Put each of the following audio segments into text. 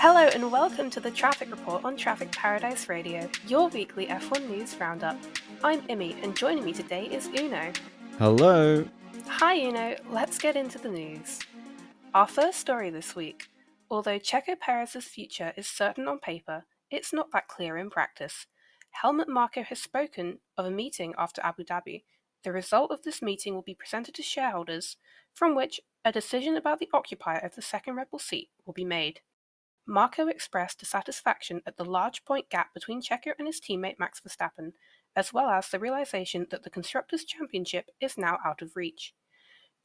Hello and welcome to the Traffic Report on Traffic Paradise Radio, your weekly F1 news roundup. I'm Immy, and joining me today is Uno. Hello. Hi Uno, let's get into the news. Our first story this week. Although Checo Perez's future is certain on paper, it's not that clear in practice. Helmut Marko has spoken of a meeting after Abu Dhabi. The result of this meeting will be presented to shareholders, from which a decision about the occupier of the second Red Bull seat will be made. Marko expressed dissatisfaction at the large point gap between Checo and his teammate Max Verstappen, as well as the realization that the Constructors' Championship is now out of reach.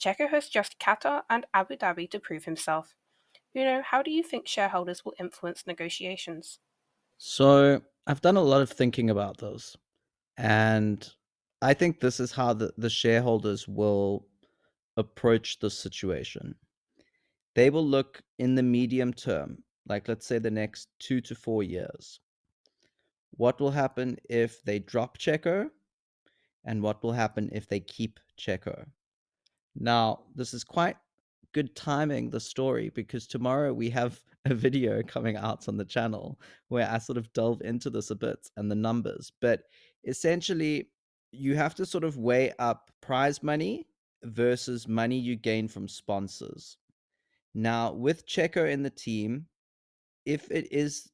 Checo has just Qatar and Abu Dhabi to prove himself. How do you think shareholders will influence negotiations? So I've done a lot of thinking about this, and I think this is how the shareholders will approach this situation. They will look in the medium term, like let's say the next 2 to 4 years. What will happen if they drop Checo, and what will happen if they keep Checo? Now, this is quite good timing, the story, because tomorrow we have a video coming out on the channel where I sort of delve into this a bit and the numbers. But essentially, you have to sort of weigh up prize money versus money you gain from sponsors. Now, with Checo in the team, if it is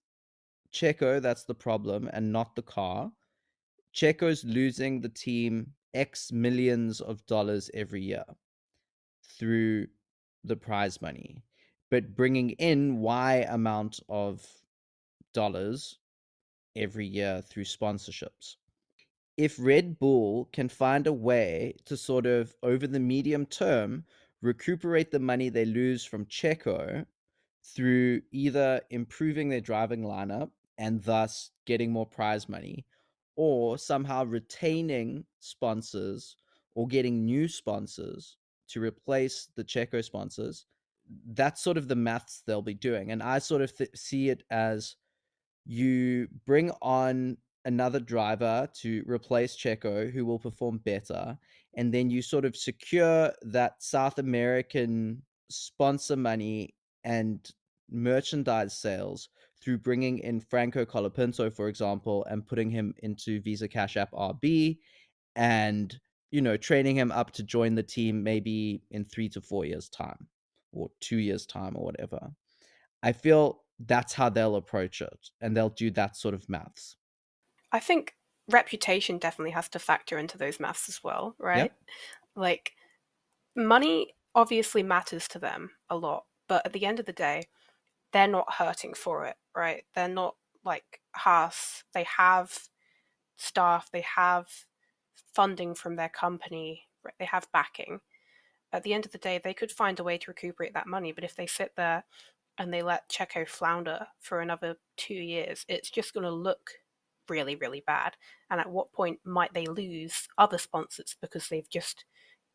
Checo that's the problem and not the car, Checo's losing the team X millions of dollars every year through the prize money, but bringing in Y amount of dollars every year through sponsorships. If Red Bull can find a way to sort of, over the medium term, recuperate the money they lose from Checo through either improving their driving lineup and thus getting more prize money, or somehow retaining sponsors or getting new sponsors to replace the Checo sponsors, that's sort of the maths they'll be doing. And I sort of see it as you bring on another driver to replace Checo who will perform better, and then you sort of secure that South American sponsor money and merchandise sales through bringing in Franco Colapinto, for example, and putting him into Visa Cash App RB and, training him up to join the team maybe in 3 to 4 years' time or 2 years' time or whatever. I feel that's how they'll approach it, and they'll do that sort of maths. I think reputation definitely has to factor into those maths as well, right? Yep. Like, money obviously matters to them a lot, but at the end of the day, they're not hurting for it, right? They're not like Haas. They have staff, they have funding from their company, right? They have backing. At the end of the day, they could find a way to recuperate that money, but if they sit there and they let Checo flounder for another 2 years, it's just going to look really, really bad. And at what point might they lose other sponsors because they've just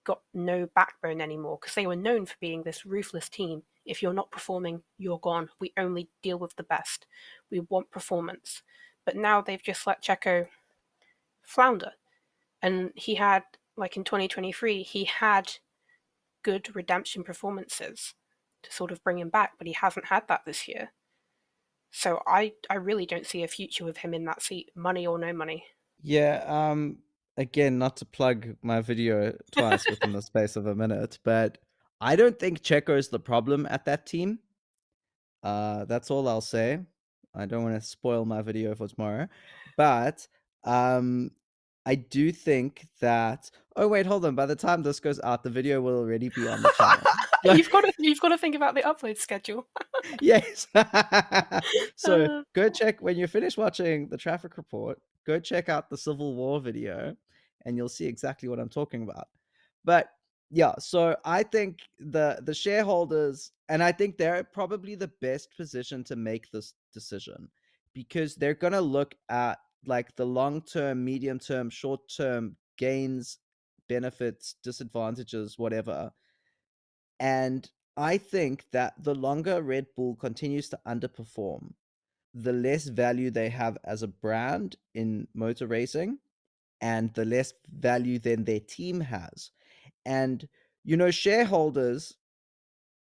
got no backbone anymore? Because they were known for being this ruthless team. If you're not performing, you're gone. We only deal with the best. We want performance. But now they've just let Checo flounder. And he had, like in 2023, he had good redemption performances to sort of bring him back, but he hasn't had that this year. So I really don't see a future with him in that seat, money or no money. Yeah, again, not to plug my video twice within the space of a minute, but I don't think Checo is the problem at that team. That's all I'll say. I don't want to spoil my video for tomorrow, but um, I do think that. Oh wait, hold on. By the time this goes out, the video will already be on the channel. So, You've got to think about the upload schedule. yes. So Uh, go check when you finish watching the traffic report. Go check out the Civil War video, and you'll see exactly what I'm talking about. But yeah, so I think the shareholders, and I think they're probably the best position to make this decision because they're gonna look at like the long term, medium term, short term gains, benefits, disadvantages, whatever. And I think that the longer Red Bull continues to underperform, the less value they have as a brand in motor racing and the less value then their team has. And, shareholders,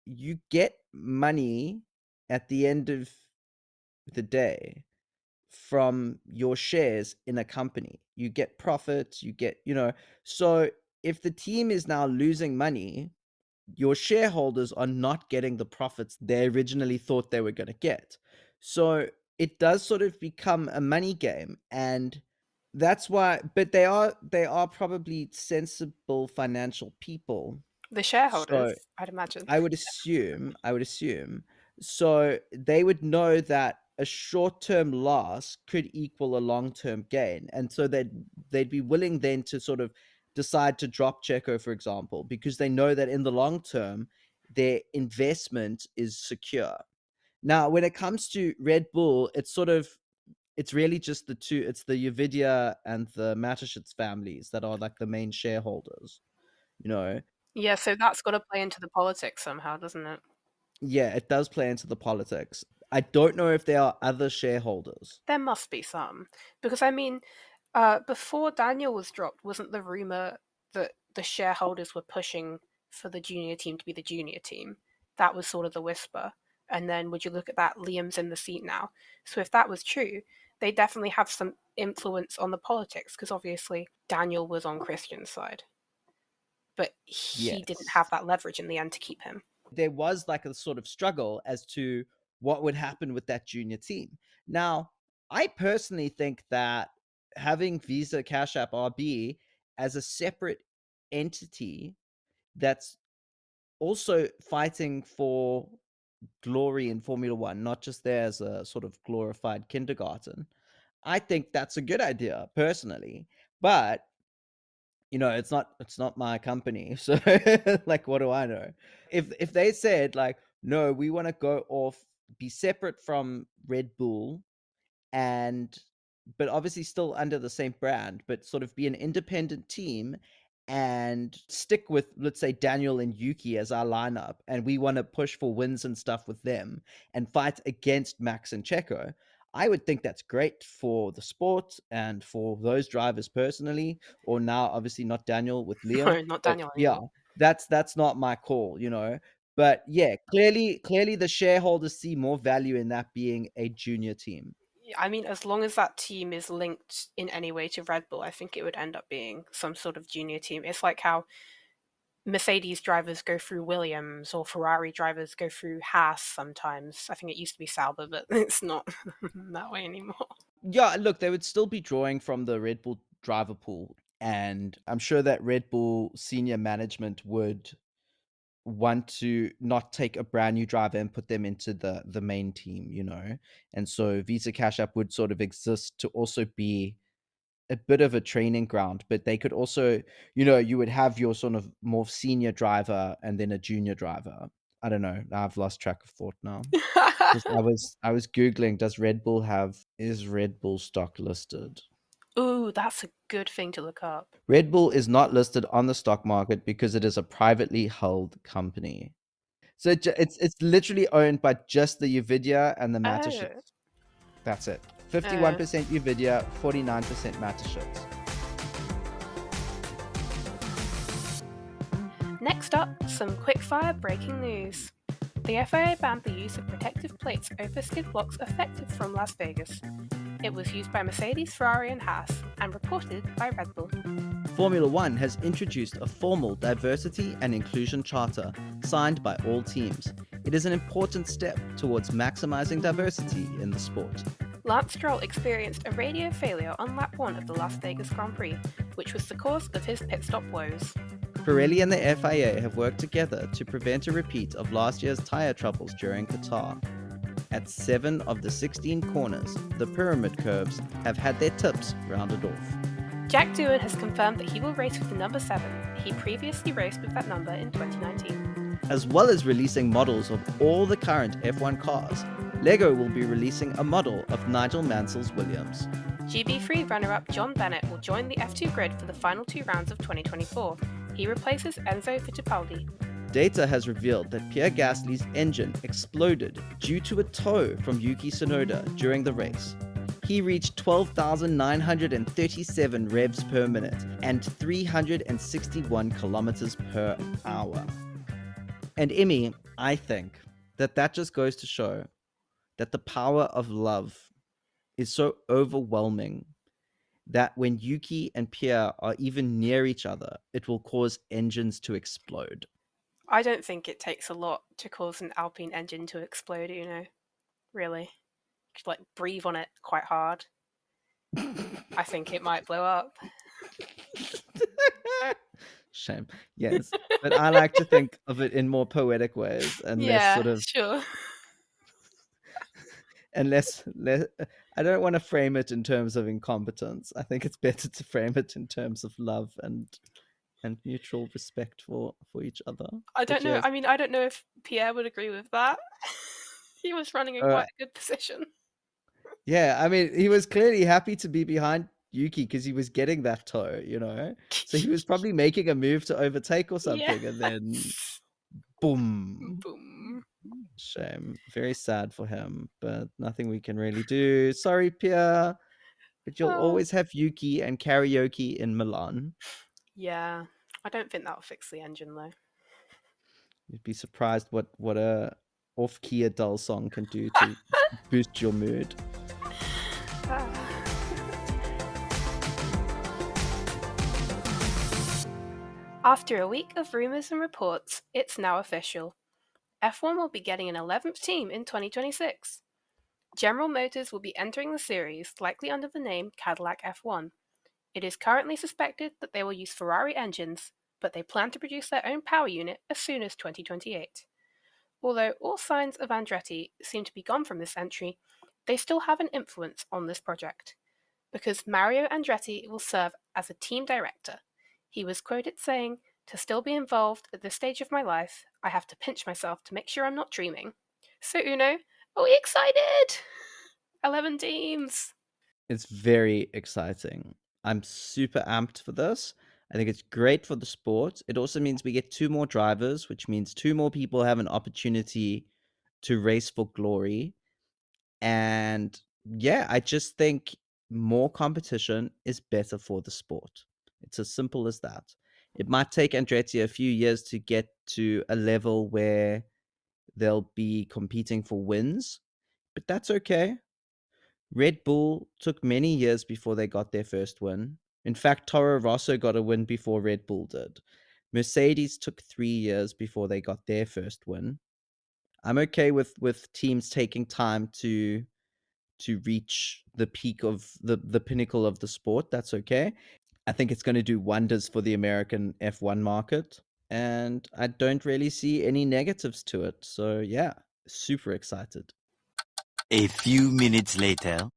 you get money at the end of the day from your shares in a company. You get profits, you get, so if the team is now losing money, your shareholders are not getting the profits they originally thought they were going to get. So it does sort of become a money game, and that's why, but they are probably sensible financial people. The So shareholders, I'd imagine. I would assume. So they would know that a short-term loss could equal a long-term gain. And so they'd be willing then to sort of decide to drop Checo, for example, because they know that in the long term, their investment is secure. Now, when it comes to Red Bull, it's really just the two, it's the Nvidia and the Mateschitz families that are like the main shareholders, you know. Yeah, so that's got to play into the politics somehow, doesn't it? Yeah, it does play into the politics. I don't know if there are other shareholders. There must be some. Because, I mean, before Daniel was dropped, wasn't the rumor that the shareholders were pushing for the junior team to be the junior team? That was sort of the whisper. And then would you look at that, Liam's in the seat now. So if that was true, they definitely have some influence on the politics, because obviously Daniel was on Christian's side. But he didn't Yes. have that leverage in the end to keep him. There was like a sort of struggle as to what would happen with that junior team. Now, I personally think that having Visa Cash App RB as a separate entity that's also fighting for glory in Formula One, not just there as a sort of glorified kindergarten, I think that's a good idea personally. But it's not my company. So like, what do I know? If they said like, no, we want to go off, be separate from Red Bull, and but obviously still under the same brand, but sort of be an independent team and stick with, let's say, Daniel and Yuki as our lineup, and we want to push for wins and stuff with them and fight against Max and Checo. I would think that's great for the sport and for those drivers personally, or now obviously not Daniel with Liam, No, not but Daniel yeah, anymore. that's not my call. But yeah, clearly the shareholders see more value in that being a junior team. I mean, as long as that team is linked in any way to Red Bull, I think it would end up being some sort of junior team. It's like how Mercedes drivers go through Williams or Ferrari drivers go through Haas sometimes. I think it used to be Sauber, but it's not that way anymore. Yeah, look, they would still be drawing from the Red Bull driver pool, and I'm sure that Red Bull senior management would want to not take a brand new driver and put them into the main team. And so Visa Cash App would sort of exist to also be a bit of a training ground, but they could also, you would have your sort of more senior driver and then a junior driver. I don't know. I've lost track of thought now. Just I was googling, is Red Bull stock listed? Ooh, that's a good thing to look up. Red Bull is not listed on the stock market because it is a privately held company. So it's literally owned by just the Nvidia and the Oh, Mateschitz. That's it. uh, 51% Nvidia, 49% Mateschitz. next up, some quickfire breaking news. The FIA banned the use of protective plates over skid blocks effective from Las Vegas. It was used by Mercedes, Ferrari, and Haas, and reported by Red Bull. Formula One has introduced a formal diversity and inclusion charter signed by all teams. It is an important step towards maximizing diversity in the sport. Lance Stroll experienced a radio failure on lap 1 of the Las Vegas Grand Prix, which was the cause of his pit stop woes. Pirelli and the FIA have worked together to prevent a repeat of last year's tyre troubles during Qatar. At 7 of the 16 corners, the pyramid curves have had their tips rounded off. Jack Doohan has confirmed that he will race with the number 7. He previously raced with that number in 2019. As well as releasing models of all the current F1 cars, LEGO will be releasing a model of Nigel Mansell's Williams. GB3 runner-up John Bennett will join the F2 grid for the final 2 rounds of 2024. He replaces Enzo Fittipaldi. Data has revealed that Pierre Gasly's engine exploded due to a tow from Yuki Tsunoda during the race. He reached 12,937 revs per minute and 361 kilometers per hour. And Immy, I think that just goes to show that the power of love is so overwhelming that when Yuki and Pierre are even near each other, it will cause engines to explode. I don't think it takes a lot to cause an Alpine engine to explode, really. You could, like, breathe on it quite hard. I think it might blow up. Shame. Yes. But I like to think of it in more poetic ways and less Yeah, sort of sure. and less I don't want to frame it in terms of incompetence. I think it's better to frame it in terms of love and mutual respect for each other. I don't But know. yes, I mean, I don't know if Pierre would agree with that. He was running in uh, quite a good position. yeah, I mean, he was clearly happy to be behind Yuki because he was getting that toe. So he was probably making a move to overtake or something, and then Yes. boom. Boom. Shame. Very sad for him, but nothing we can really do. Sorry, Pierre, but you'll Oh. always have Yuki and karaoke in Milan. Yeah. I don't think that'll fix the engine though. You'd be surprised what a off-key Adele song can do to boost your mood. After a week of rumours and reports, it's now official. F1 will be getting an 11th team in 2026. General Motors will be entering the series, likely under the name Cadillac F1. It is currently suspected that they will use Ferrari engines, but they plan to produce their own power unit as soon as 2028. Although all signs of Andretti seem to be gone from this entry, they still have an influence on this project, because Mario Andretti will serve as a team director. He was quoted saying, "To still be involved at this stage of my life, I have to pinch myself to make sure I'm not dreaming." So, are we excited? 11 teams! It's very exciting. I'm super amped for this. I think it's great for the sport. It also means we get two more drivers, which means two more people have an opportunity to race for glory. And yeah, I just think more competition is better for the sport. It's as simple as that. It might take Andretti a few years to get to a level where they'll be competing for wins, but that's okay. Red Bull took many years before they got their first win. In fact, Toro Rosso got a win before Red Bull did. Mercedes took 3 years before they got their first win. I'm okay with teams taking time to reach the peak of the pinnacle of the sport. That's okay. I think it's going to do wonders for the American F1 market, and I don't really see any negatives to it. So yeah, super excited. A few minutes later.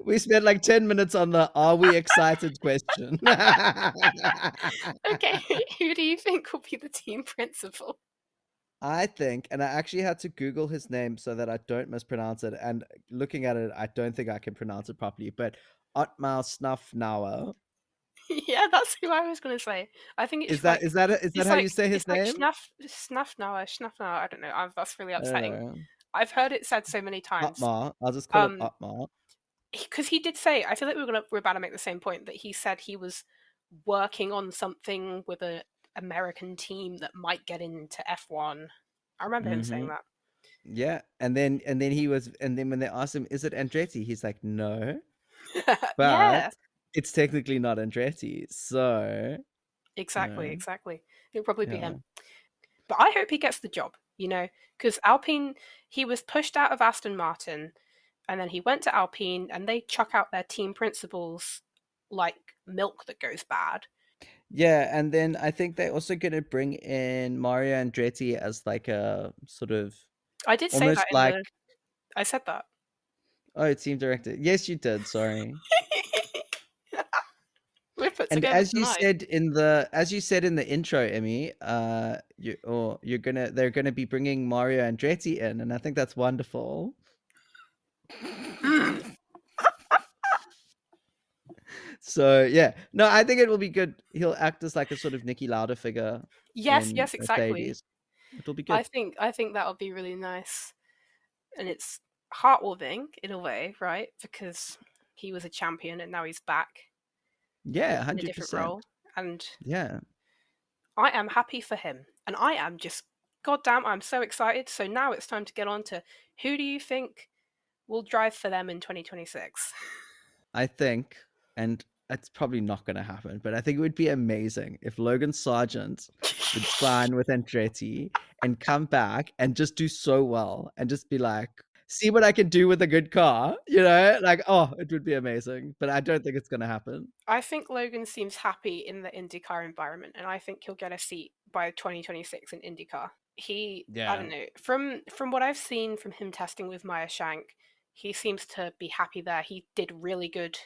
We spent like 10 minutes on the "Are we excited?" question. Okay, who do you think will be the team principal? I think, and I actually had to Google his name so that I don't mispronounce it. And looking at it, I don't think I can pronounce it properly. But Otmar Snuffnauer. Yeah, that's who I was going to say. I think Is it's that like is that is that how you say his it's like name? Schnaffnauer. I don't know. That's really I don't upsetting. know. I've heard it said so many times. Otmar. I'll just call it Um, Otmar. because he did say, I feel like we're about to make the same point, that he said he was working on something with a American team that might get into F1. I remember him saying Hmm. that. Yeah, and then when they asked him, "Is it Andretti?" He's like, "No, Yeah, but it's technically not Andretti." So you exactly, know, exactly. It'll probably be yeah, him. But I hope he gets the job, because Alpine, he was pushed out of Aston Martin and then he went to Alpine and they chuck out their team principals like milk that goes bad. yeah, and then I think they're also gonna bring in Mario Andretti as like a sort of I did say almost that like I said that. oh, team director. Yes, you did. Sorry. We're put And together tonight. as you said in the intro, Emmy, they're gonna be bringing Mario Andretti in, and I think that's wonderful. Mm. So yeah, no, I think it will be good. He'll act as like a sort of Nicky Lauda figure Yes, in yes, exactly. Mercedes. It'll be I good. think I think that'll be really nice, and it's heartwarming in a way, right? Because he was a champion and now he's back Yeah, in a different 100%. role, and Yeah. I am happy for him, and I am just God damn, I'm so excited. So now it's time to get on to who do you think will drive for them in 2026? I think, and it's probably not going to happen, but I think it would be amazing if Logan Sargent would sign with Andretti and come back and just do so well and just be like, see what I can do with a good car, you know? Like, oh, it would be amazing. But I don't think it's going to happen. I think Logan seems happy in the IndyCar environment, and I think he'll get a seat by 2026 in IndyCar. I Yeah. don't know, from what I've seen from him testing with Maya Shank, he seems to be happy there. He did really good,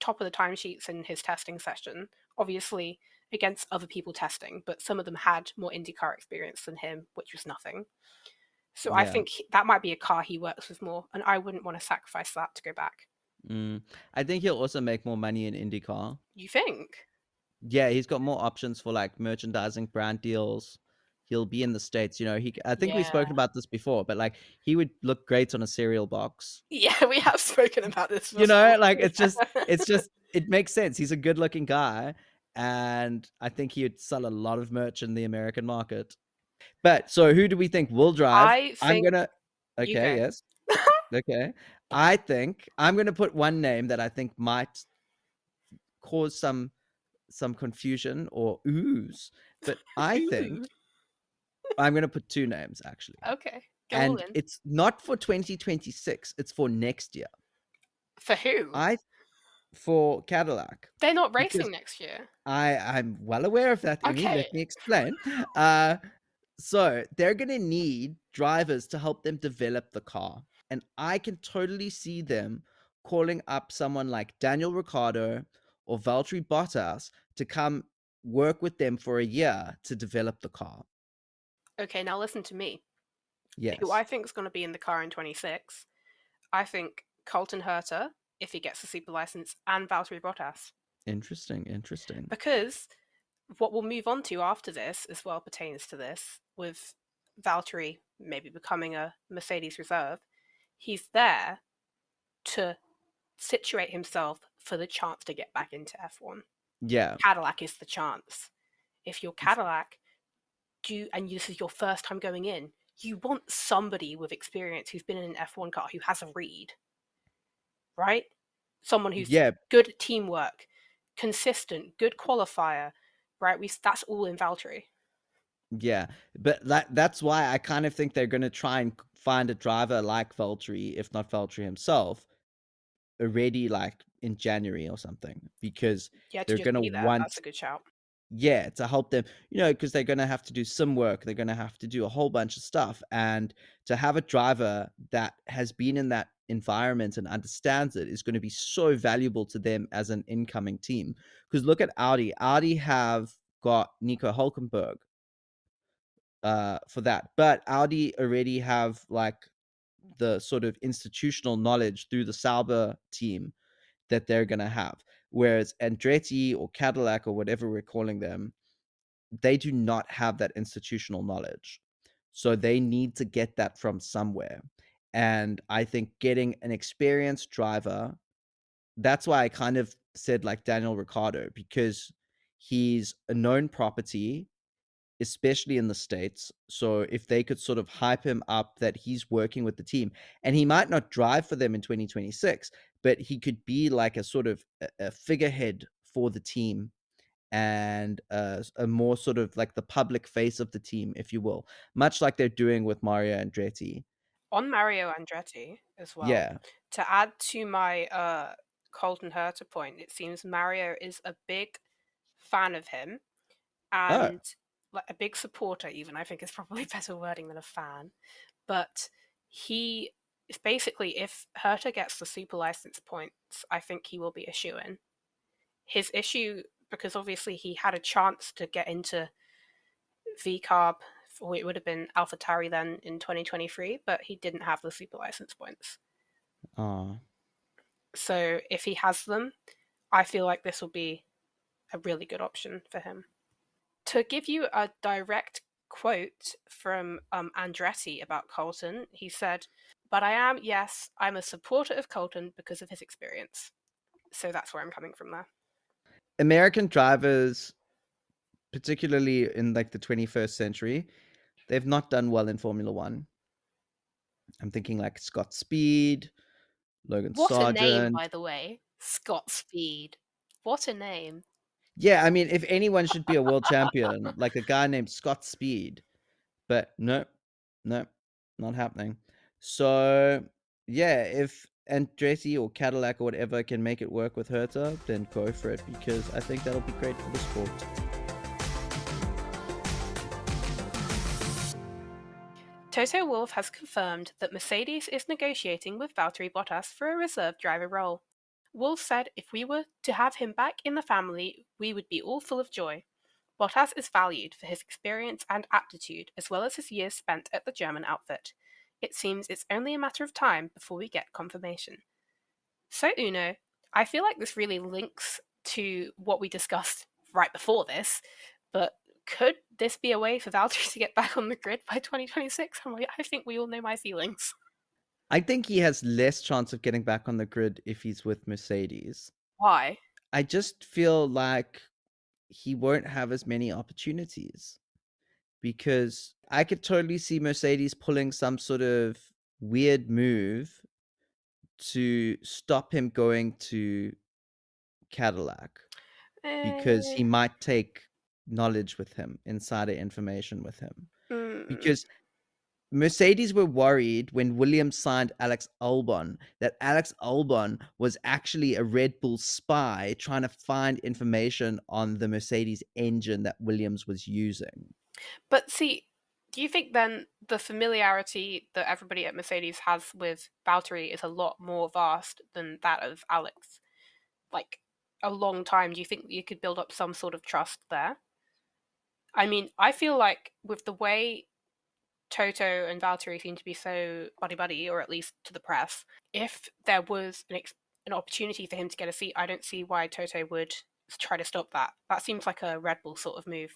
top of the timesheets in his testing session, obviously against other people testing, but some of them had more IndyCar experience than him, which was nothing. So I Yeah. think that might be a car he works with more, and I wouldn't want to sacrifice that to go back. I think he'll also make more money in IndyCar. You think? Yeah, he's got more options for like merchandising, brand deals. He'll be in the States, you know. I think we've Yeah. spoken about this before, but like he would look great on a cereal box. Yeah, we have spoken about this You before. know, like it's just it makes sense. He's a good-looking guy, and I think he'd sell a lot of merch in the American market. But so who do we think will drive? I I'm think gonna you Okay, go. yes. Okay. I think I'm gonna put one name that I think might cause some confusion or ooze, but I think Ooh. I'm gonna put two names actually. Okay, go all And in. it's not for 2026, it's for next year. For who? I For Cadillac. They're not Because racing next year. I'm well aware of that, Immy. Okay. Let me explain. So they're gonna need drivers to help them develop the car. And I can totally see them calling up someone like Daniel Ricciardo or Valtteri Bottas to come work with them for a year to develop the car. Okay, now listen to me. Who Yes. I think is going to be in the car in 26. I think Colton Herta, if he gets the super license, and Valtteri Bottas. Interesting. Interesting. Because what we'll move on to after this as well pertains to this, with Valtteri maybe becoming a Mercedes reserve, he's there to situate himself for the chance to get back into F1. Yeah. Cadillac is the chance. If you're Cadillac, and this is your first time going in, you want somebody with experience who's been in an F1 car who has a read, right? Someone who's Yeah. good at teamwork, consistent, good qualifier, right? That's all in Valtteri. Yeah, but that's why I kind of think they're going to try and find a driver like Valtteri, if not Valtteri himself, already like in January or something, because Yeah, to they're just going to be there. That's want, a good shout. yeah, to help them, you know, because they're going to have to do some work. They're going to have to do a whole bunch of stuff. And to have a driver that has been in that environment and understands it is going to be so valuable to them as an incoming team. Because look at Audi. Audi have got Nico Hulkenberg for that. But Audi already have like the sort of institutional knowledge through the Sauber team that they're gonna have. Whereas Andretti or Cadillac or whatever we're calling them, they do not have that institutional knowledge. So they need to get that from somewhere. And I think getting an experienced driver, that's why I kind of said like Daniel Ricciardo, because he's a known property, especially in the States. So if they could sort of hype him up that he's working with the team, and he might not drive for them in 2026, but he could be like a sort of a figurehead for the team and a more sort of like the public face of the team, if you will, much like they're doing with Mario Andretti. On Mario Andretti as well, Yeah. to add to my Colton Herta point, it seems Mario is a big fan of him Oh, and like a big supporter, even. I think is probably better wording than a fan. But he is basically, if Herta gets the super license points, I think he will be a shoe in. His issue, because obviously he had a chance to get into VCarb, or it would have been AlphaTauri then in 2023, but he didn't have the super license points. oh. So if he has them, I feel like this will be a really good option for him. To give you a direct quote from Andretti about Colton, he said, "But yes, I'm a supporter of Colton because of his experience." So that's where I'm coming from there. American drivers, particularly in like the 21st century, they've not done well in Formula One. I'm thinking like Scott Speed, Logan What a name, by Sargent. the way. Scott Speed. What a name. Yeah, I mean, if anyone should be a world champion, like a guy named Scott Speed. But no, no, not happening. So yeah, if Andretti or Cadillac or whatever can make it work with Herta, then go for it, because I think that'll be great for the sport. Toto Wolff has confirmed that Mercedes is negotiating with Valtteri Bottas for a reserve driver role. Wolff said if we were to have him back in the family, we would be all full of joy. Bottas is valued for his experience and aptitude, as well as his years spent at the German outfit. It seems it's only a matter of time before we get confirmation. So, Uno, I feel like this really links to what we discussed right before this, but could this be a way for Valtteri to get back on the grid by 2026? I think we all know my feelings. I think he has less chance of getting back on the grid if he's with Mercedes. Why? I just feel like he won't have as many opportunities, because I could totally see Mercedes pulling some sort of weird move to stop him going to Cadillac, because Eh, he might take knowledge with him, insider information with him. mm, Because Mercedes were worried when Williams signed Alex Albon that Alex Albon was actually a Red Bull spy trying to find information on the Mercedes engine that Williams was using. But see, do you think then the familiarity that everybody at Mercedes has with Valtteri is a lot more vast than that of Alex? Like a long time, do you think you could build up some sort of trust there? I mean, I feel like with the way Toto and Valtteri seem to be so buddy buddy, or at least to the press, if there was an opportunity for him to get a seat, I don't see why Toto would try to stop that. That seems like a Red Bull sort of move.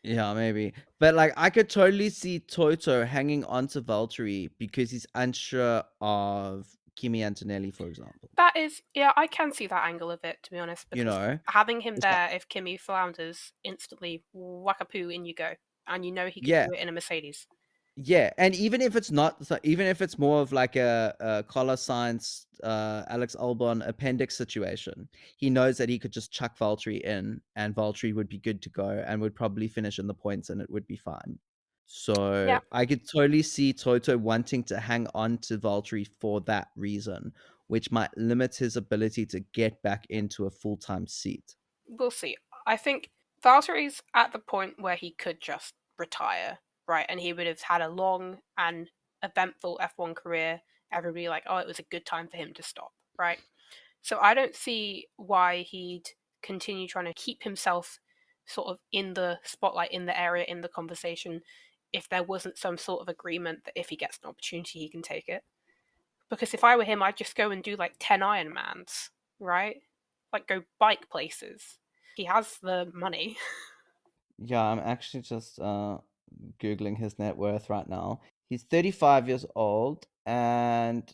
Yeah, maybe. But like, I could totally see Toto hanging on to Valtteri because he's unsure of Kimi Antonelli, for example. That is, yeah, I can see that angle of it, to be honest, You because know? having him It's not, there, if Kimi flounders, instantly whack-a-poo, in you go. And you know he could yeah. do it in a Mercedes. Yeah, and even if it's not, even if it's more of like a Carlos Sainz, Alex Albon appendix situation, he knows that he could just chuck Valtteri in, and Valtteri would be good to go and would probably finish in the points, and it would be fine. So Yeah, I could totally see Toto wanting to hang on to Valtteri for that reason, which might limit his ability to get back into a full-time seat. we'll see. I think Valtteri's at the point where he could just retire, right? And he would have had a long and eventful F1 career. Everybody like, oh, it was a good time for him to stop, right? So I don't see why he'd continue trying to keep himself sort of in the spotlight, in the area, in the conversation, if there wasn't some sort of agreement that if he gets an opportunity, he can take it. Because if I were him, I'd just go and do like 10 Ironmans, right? Like go bike places. He has the money. Yeah, I'm actually just googling his net worth right now. He's 35 years old and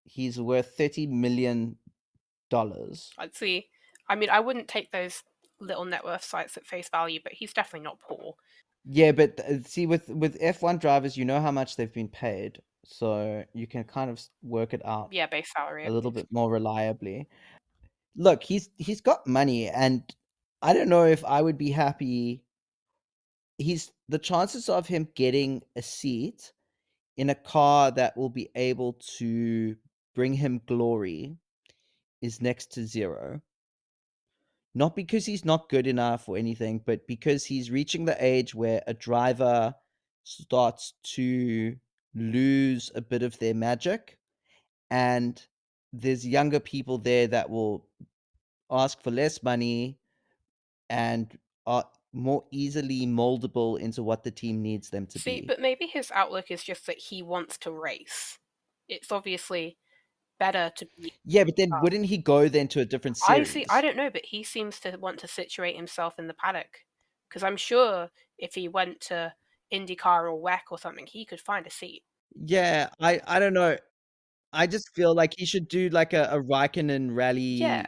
he's worth $30 million. I'd see. I mean, I wouldn't take those little net worth sites at face value, but he's definitely not poor. Yeah, but see, with F1 drivers, you know how much they've been paid, so you can kind of work it out Yeah, base salary a at little least. bit more reliably. Look, he's got money, and I don't know if I would be happy. He's the chances of him getting a seat in a car that will be able to bring him glory is next to zero. Not because he's not good enough or anything, but because he's reaching the age where a driver starts to lose a bit of their magic, and there's younger people there that will ask for less money and are more easily moldable into what the team needs them to See, be. but maybe his outlook is just that he wants to race. It's obviously better to be Yeah, but then fast. wouldn't he go then to a different I see. I series? don't know, but he seems to want to situate himself in the paddock because I'm sure if he went to IndyCar or WEC or something, he could find a seat. Yeah, I don't know. I just feel like he should do like a Raikkonen rally. Yeah,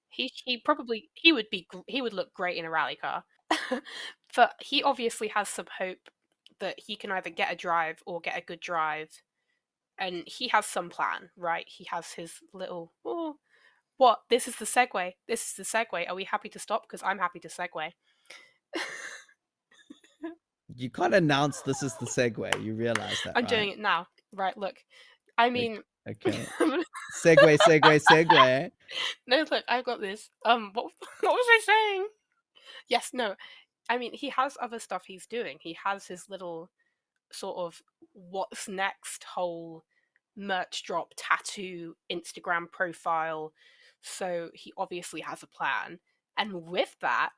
he probably he would be he would look great in a rally car, but he obviously has some hope that he can either get a drive or get a good drive, and he has some plan, right? He has his little, oh, what? This is the segue. This is the segue. Are we happy to stop? Because I'm happy to segue. You can't announce this is the segue. You realize that, I'm right? doing it now. Right, look. I mean, Okay. Segue. no, look, I've got this. What was I saying? Yes, no. I mean, he has other stuff he's doing. He has his little sort of what's next whole merch drop, tattoo, Instagram profile. So he obviously has a plan. And with that,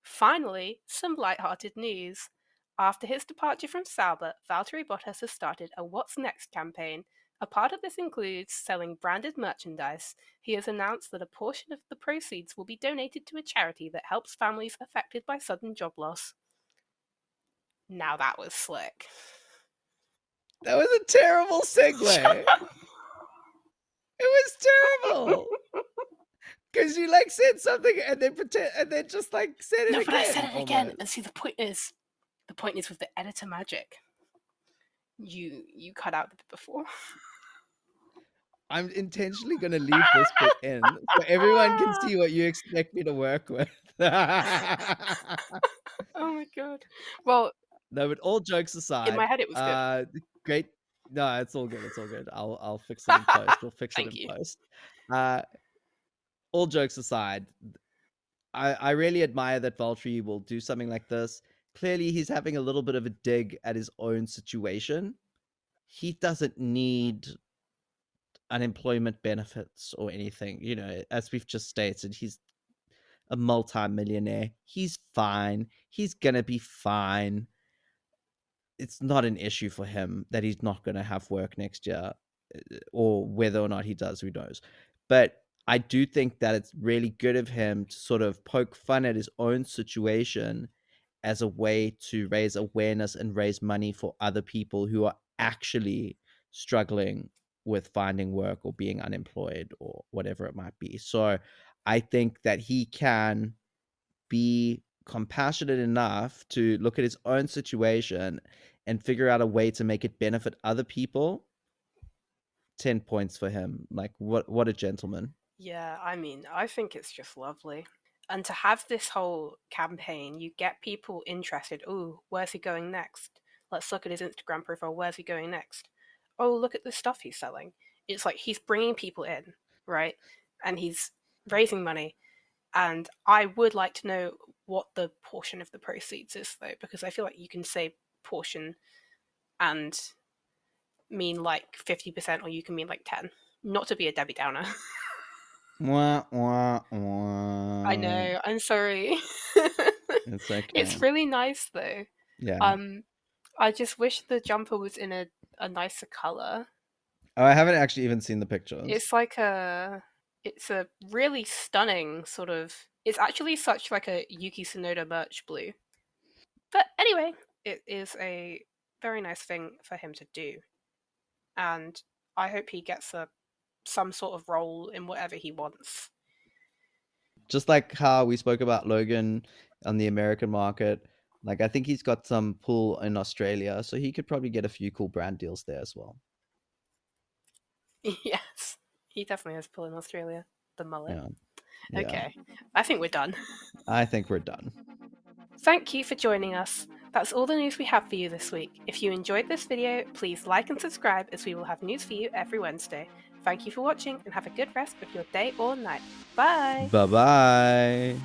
finally, some light-hearted news. After his departure from Sauber, Valtteri Bottas has started a What's Next campaign. A part of this includes selling branded merchandise. He has announced that a portion of the proceeds will be donated to a charity that helps families affected by sudden job loss. Now that was slick. That was a terrible segue. It was terrible. Because you like said something and then just like said it No, again. but I said it again. almost. And see, the point is with the editor magic. You cut out the bit before. I'm intentionally going to leave this bit in so everyone can see what you expect me to work with. Oh my god. Well, no, but all jokes aside, in my head it was good. Great. No, it's all good. It's all good. I'll fix it in post. We'll fix it Thank in you. post. All jokes aside, I really admire that Valtteri will do something like this. Clearly, he's having a little bit of a dig at his own situation. He doesn't need unemployment benefits or anything. You know, as we've just stated, he's a multi-millionaire. He's fine. He's gonna be fine. It's not an issue for him that he's not gonna have work next year, or whether or not he does, who knows. But I do think that it's really good of him to sort of poke fun at his own situation as a way to raise awareness and raise money for other people who are actually struggling with finding work or being unemployed or whatever it might be. So I think that he can be compassionate enough to look at his own situation and figure out a way to make it benefit other people. 10 points for him. Like, what a gentleman. Yeah, I mean, I think it's just lovely. And to have this whole campaign, you get people interested. Oh, where's he going next? Let's look at his Instagram profile. Where's he going next? Oh, look at the stuff he's selling. It's like he's bringing people in, right? And he's raising money. And I would like to know what the portion of the proceeds is, though, because I feel like you can say portion and mean like 50%, or you can mean like 10. Not to be a Debbie Downer. Wah, wah, wah. I know. I'm sorry. It's okay. It's really nice though. Yeah. I just wish the jumper was in a nicer color. Oh, I haven't actually even seen the pictures. It's a really stunning sort of. It's actually such like a Yuki Tsunoda merch blue. But anyway, it is a very nice thing for him to do, and I hope he gets some sort of role in whatever he wants. Just like how we spoke about Logan on the American market, like I think he's got some pull in Australia, so he could probably get a few cool brand deals there as well. Yes, he definitely has pull in Australia. The mullet. Yeah. Okay, I think we're done. I think we're done. Thank you for joining us. That's all the news we have for you this week. If you enjoyed this video, please like and subscribe, as we will have news for you every Wednesday. Thank you for watching, and have a good rest of your day or night. Bye! Bye-bye!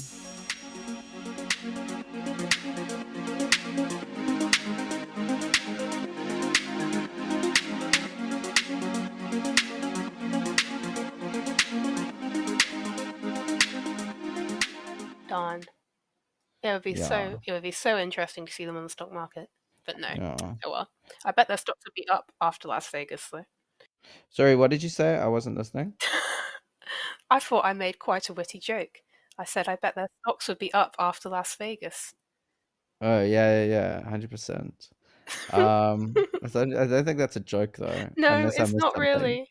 Darn. It would be so interesting to see them on the stock market. But no. Yeah. Oh well. I bet their stocks would be up after Las Vegas though. Sorry, what did you say? I wasn't listening. I thought I made quite a witty joke. I said I bet their stocks would be up after Las Vegas. Oh, yeah, 100%. I don't think that's a joke though. No, Unless I it's missed not something. really.